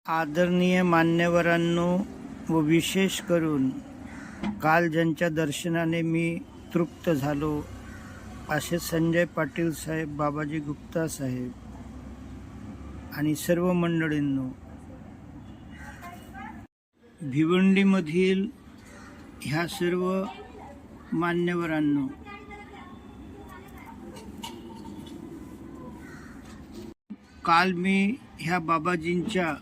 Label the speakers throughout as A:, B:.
A: आदरणीय मान्यवरांनो व विशेष करून काल ज्यांच्या दर्शनाने मी तृप्त झालो असे संजय पाटील साहेब, बाबाजी गुप्ता साहेब आणि सर्व मंडळींनो, भिवंडीमधील ह्या सर्व मान्यवरांनो, काल मी ह्या बाबाजींच्या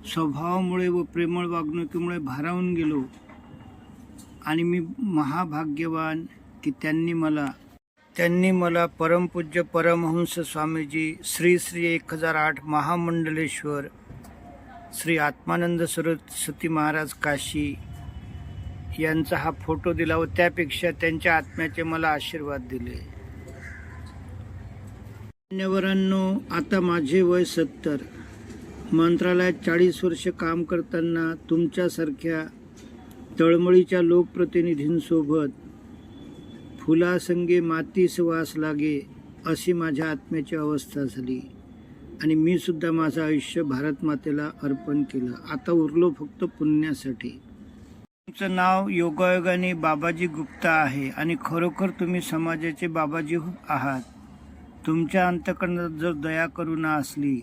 A: स्वभावामुळे व प्रेमळ वागणुकीमुळे भारावून गेलो आणि मी महाभाग्यवान की त्यांनी मला परमपूज्य परमहंस स्वामीजी श्री श्री 1008 महामंडलेश्वर श्री आत्मानंद सरस्वती महाराज काशी यांचा हा फोटो दिला व त्यापेक्षा त्यांच्या आत्म्याचे मला आशीर्वाद दिले. मान्यवरांनो, आता माझे वय 70, मंत्रालयात 40 वर्ष काम करताना तुमच्यासारख्या तळमळीच्या लोकप्रतिनिधींसोबत फुलासंगे मातीस वास लागे अशी माझ्या आत्म्याची अवस्था झाली आणि मी सुद्धा माझं आयुष्य भारत मातेला अर्पण केलं. आता उरलो फक्त पुण्यासाठी. तुमचं नाव योगायोगाने बाबाजी गुप्ता आहे आणि खरोखर तुम्ही समाजाचे बाबाजी आहात. तुमच्या अंतःकरणात जर दया करुणा असली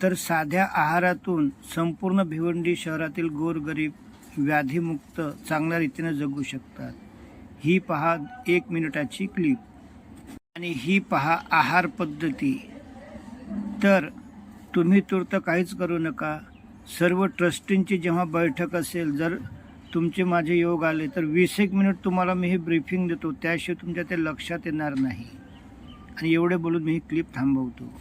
A: तर साध्या आहारातून संपूर्ण भिवंडी शहरातील गोरगरीब व्याधीमुक्त चांगल्या रीतीने जगू शकतात. ही पहा 1 मिनिटाची क्लिप आणि ही पहा आहार पद्धती. तर तुम्ही तूर्त काहीच करू नका. सर्व ट्रस्टींची जेव्हा बैठक असेल, जर तुमचे माझे योग आले तर 20-1 मिनिट तुम्हाला मी हे ब्रीफिंग देतो, त्याशिवाय तुमच्या ते लक्षात येणार नाही. आणि एवढे बोलून मी ही क्लिप थांबवतो.